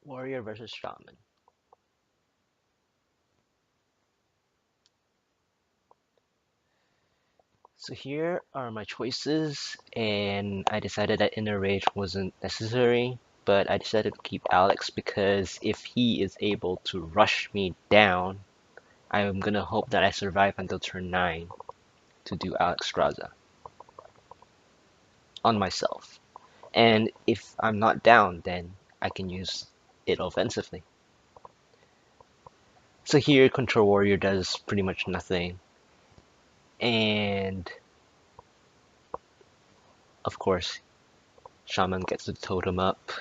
Warrior versus Shaman. So here are my choices, and I decided that Inner Rage wasn't necessary, but I decided to keep Alex because if he is able to rush me down, I'm gonna hope that I survive until turn 9 to do Alex Raza on myself. And if I'm not down, then I can use it offensively. So here, Control Warrior does pretty much nothing, and of course, Shaman gets the totem up,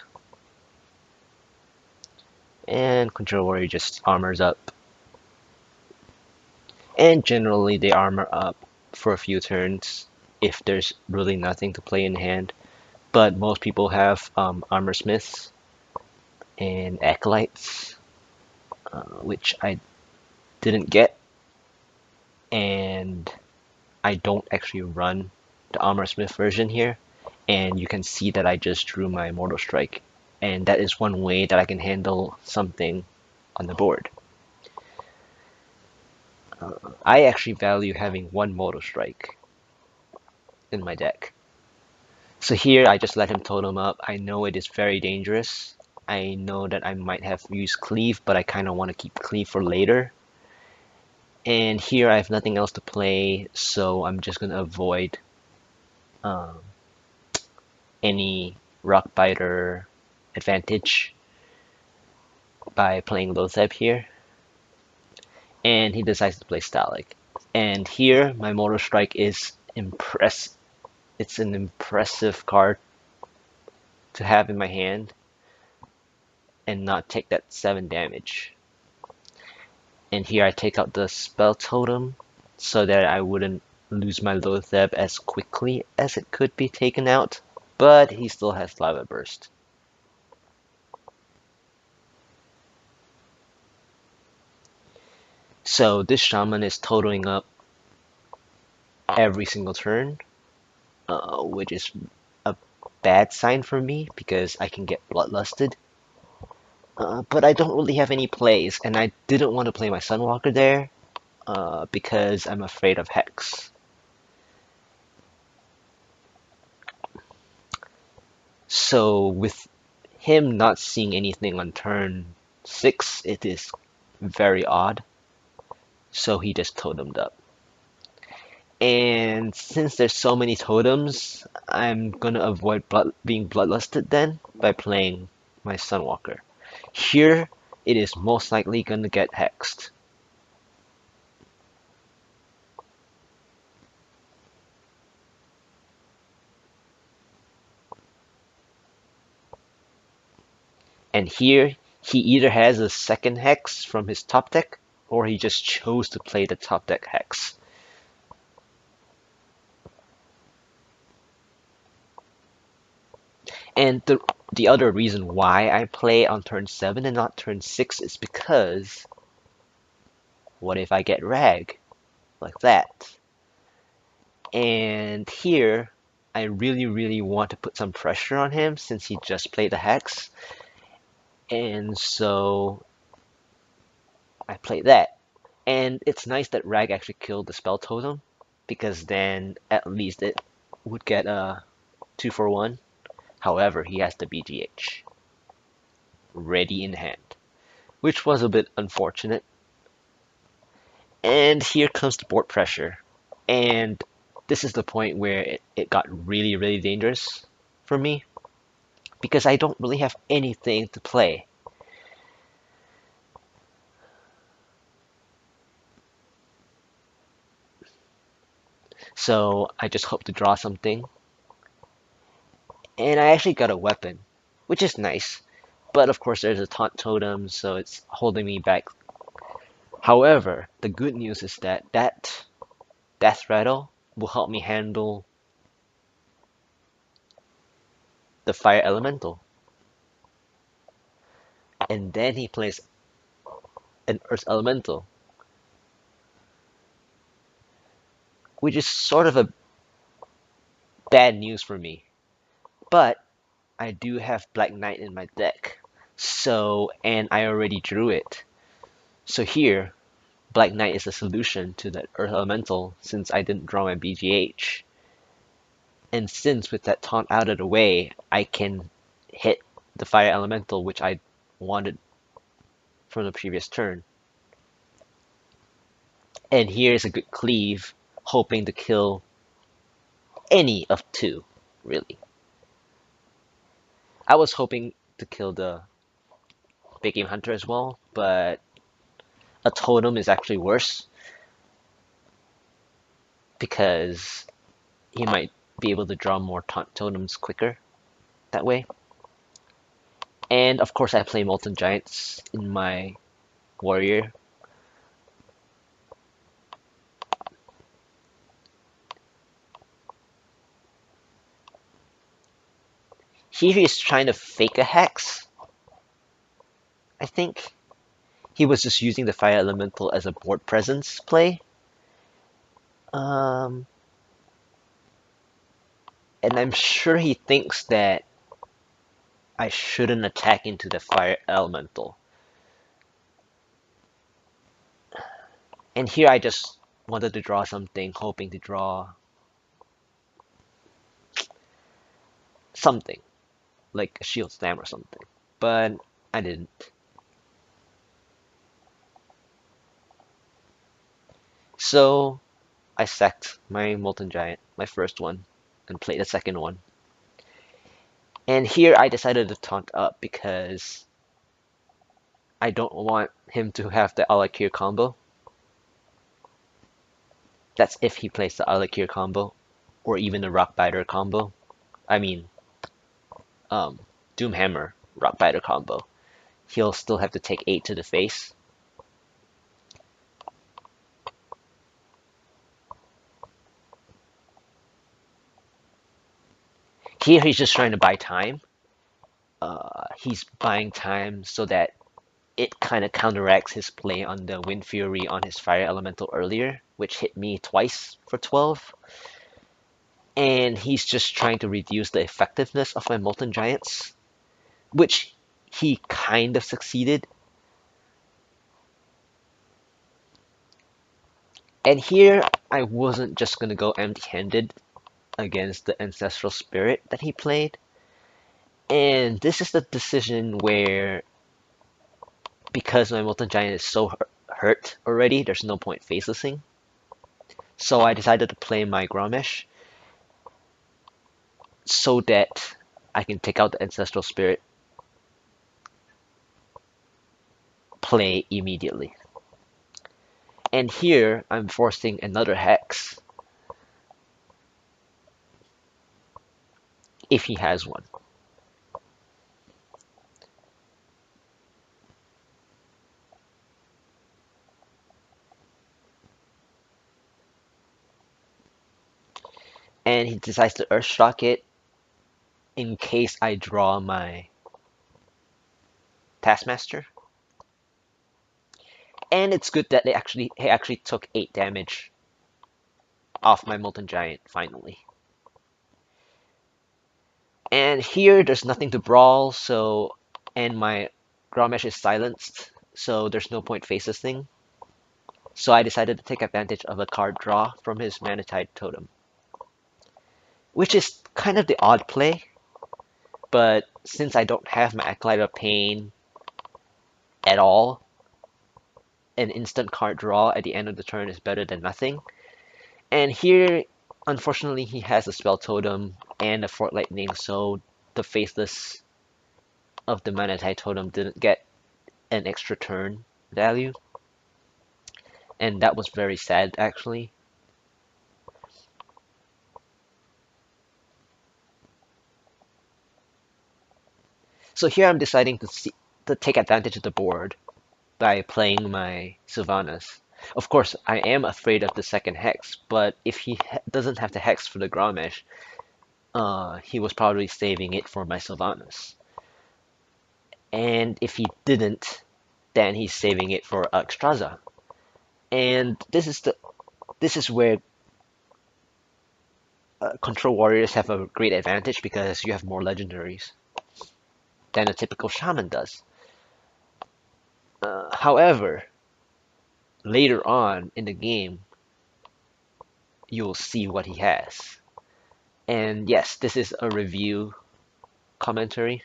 and Control Warrior just armors up. And generally they armor up for a few turns if there's really nothing to play in hand. But most people have Armorsmiths and Acolytes, which I didn't get, and I don't actually run the Armorsmith version here. And you can see that I just drew my Mortal Strike, and that is one way that I can handle something on the board. I actually value having one Mortal Strike in my deck. So here I just let him totem up. I know it is very dangerous. I know that I might have used Cleave, but I kind of want to keep Cleave for later. And here I have nothing else to play, so I'm just going to avoid um, any Rock Biter advantage by playing Loatheb here. And he decides to play Stalik. And here my Mortal Strike is it's an impressive card to have in my hand and not take that 7 damage. And here I take out the spell totem so that I wouldn't lose my Loatheb as quickly as it could be taken out, but he still has Lava Burst. So this Shaman is totaling up every single turn, which is a bad sign for me because I can get Bloodlusted. But I don't really have any plays, and I didn't want to play my Sunwalker there because I'm afraid of Hex. So with him not seeing anything on turn 6, it is very odd. So he just totemed up. And since there's so many totems, I'm gonna avoid being bloodlusted then by playing my Sunwalker. Here, it is most likely gonna get hexed. And here, he either has a second hex from his top deck, or he just chose to play the top deck hex. And the other reason why I play on turn 7 and not turn 6 is because what if I get Rag? Like that. And here, I really want to put some pressure on him since he just played the Hex. And so I play that. And it's nice that Rag actually killed the Spell Totem because then at least it would get a 2-for-1. However, he has the BGH ready in hand, which was a bit unfortunate. And here comes the board pressure. And this is the point where it got really dangerous for me because I don't really have anything to play. So I just hope to draw something. And I actually got a weapon, which is nice. But of course there's a taunt totem, so it's holding me back. However, the good news is that Death Rattle will help me handle the Fire Elemental. And then he plays an Earth Elemental, which is sort of a bad news for me. But I do have Black Knight in my deck, So, and I already drew it. So here, Black Knight is a solution to that Earth Elemental since I didn't draw my BGH. And since with that taunt out of the way, I can hit the Fire Elemental, which I wanted from the previous turn. And here's a good cleave, hoping to kill any of two, really. I was hoping to kill the Big Game Hunter as well, but a Totem is actually worse because he might be able to draw more totems quicker that way. And of course I play Molten Giants in my warrior. Here he's trying to fake a hex, I think. He was just using the Fire Elemental as a board presence play. And I'm sure he thinks that I shouldn't attack into the Fire Elemental. And here I just wanted to draw something, hoping to draw something, like a Shield Slam or something. But I didn't. So I sacked my Molten Giant, my first one, and played the second one. And here I decided to taunt up because I don't want him to have the Alakir combo. That's if he plays the Alakir combo, or even the Rockbiter combo. I mean, Doomhammer Rockbiter combo. He'll still have to take 8 to the face. Here he's just trying to buy time. He's buying time so that it kind of counteracts his play on the Wind Fury on his Fire Elemental earlier, which hit me twice for 12. And he's just trying to reduce the effectiveness of my Molten Giants, which he kind of succeeded. And here, I wasn't just going to go empty-handed against the Ancestral Spirit that he played. And this is the decision where, because my Molten Giant is so hurt already, there's no point Faceless-ing. So I decided to play my Grommash so that I can take out the Ancestral Spirit play immediately. And here, I'm forcing another Hex, if he has one. And he decides to Earthshock it in case I draw my Taskmaster. And it's good that he actually took 8 damage off my Molten Giant finally. And here there's nothing to brawl, so and my Grommash is silenced, so there's no point Faceless-ing. So I decided to take advantage of a card draw from his Manatide Totem, which is kind of the odd play, but since I don't have my Acolyte of Pain at all, an instant card draw at the end of the turn is better than nothing. And here, unfortunately, he has a Spell Totem and a Fort Lightning, so the Faceless of the Manatide Totem didn't get an extra turn value. And that was very sad, actually. So here I'm deciding to take advantage of the board by playing my Sylvannas. Of course, I am afraid of the second Hex, but if he doesn't have the Hex for the Grommash, he was probably saving it for my Sylvannas. And if he didn't, then he's saving it for Extraza. And this is where Control Warriors have a great advantage because you have more legendaries than a typical Shaman does. However, later on in the game, you'll see what he has. And yes, this is a review commentary.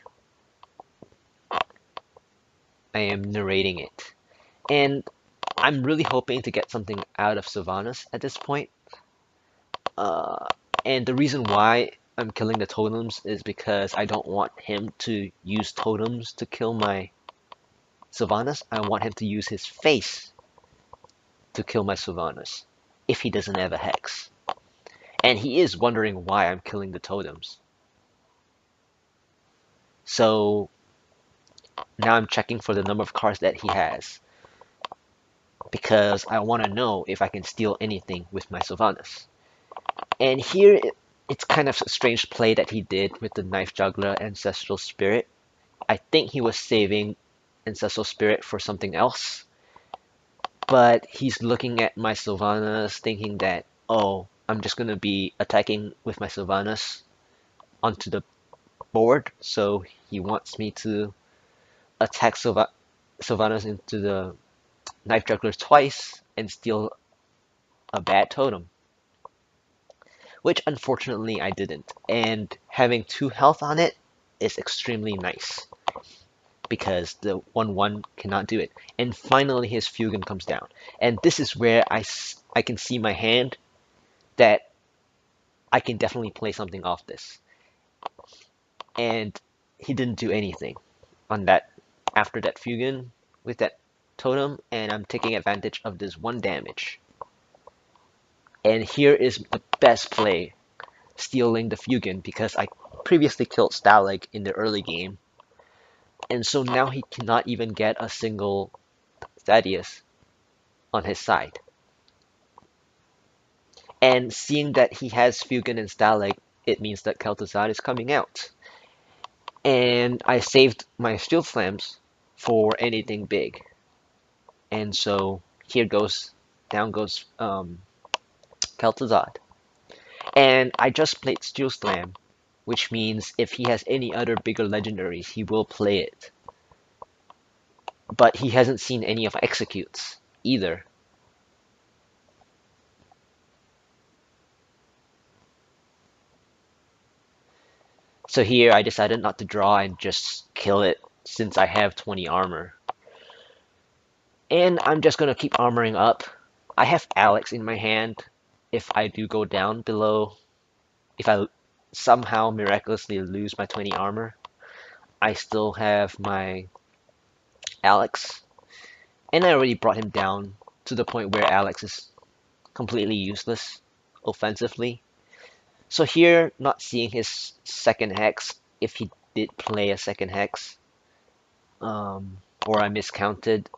I am narrating it. And I'm really hoping to get something out of Sylvannas at this point. Uh, and the reason why I'm killing the totems is because I don't want him to use totems to kill my Sylvannas. I want him to use his face to kill my Sylvannas if he doesn't have a hex. And he is wondering why I'm killing the totems. So now I'm checking for the number of cards that he has, because I want to know if I can steal anything with my Sylvannas. And here it's kind of a strange play that he did with the Knife Juggler Ancestral Spirit. I think he was saving Ancestral Spirit for something else, but he's looking at my Sylvannas thinking that, oh, I'm just going to be attacking with my Sylvannas onto the board, so he wants me to attack Sylvannas into the Knife Juggler twice and steal a bad totem. Which unfortunately I didn't, and having 2 health on it is extremely nice, because the 1/1 cannot do it. And finally his Feugen comes down, and this is where I can see my hand that I can definitely play something off this. And he didn't do anything on that after that Feugen with that totem, and I'm taking advantage of this 1 damage. And here is the best play, stealing the Feugen, because I previously killed Stalag in the early game, and so now he cannot even get a single Thaddeus on his side. And seeing that he has Feugen and Stalag, it means that Kel'Thuzad is coming out. And I saved my Shield Slams for anything big. And so here goes, down goes Kel'Thuzad. And I just played Steel Slam, which means if he has any other bigger legendaries, he will play it. But he hasn't seen any of Executes either. So here I decided not to draw and just kill it since I have 20 armor. And I'm just gonna keep armoring up. I have Alex in my hand. If I do go down below, if I somehow miraculously lose my 20 armor, I still have my Alex. And I already brought him down to the point where Alex is completely useless offensively. So here, not seeing his second hex, if he did play a second hex, or I miscounted,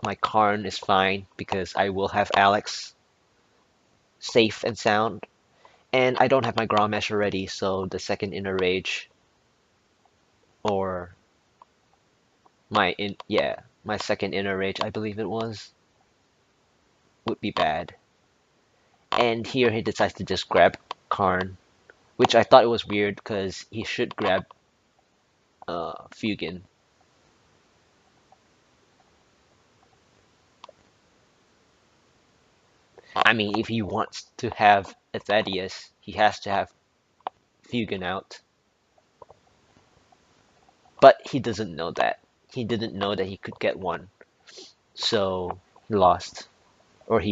my Karn is fine because I will have Alex safe and sound. And I don't have my Grommash already, so the second Inner Rage, or my second Inner Rage, I believe it was, would be bad. And here he decides to just grab Karn, which I thought it was weird because he should grab Feugen. I mean, if he wants to have a Thaddeus, he has to have Feugen out. But he doesn't know that. He didn't know that he could get one. So he lost. Or he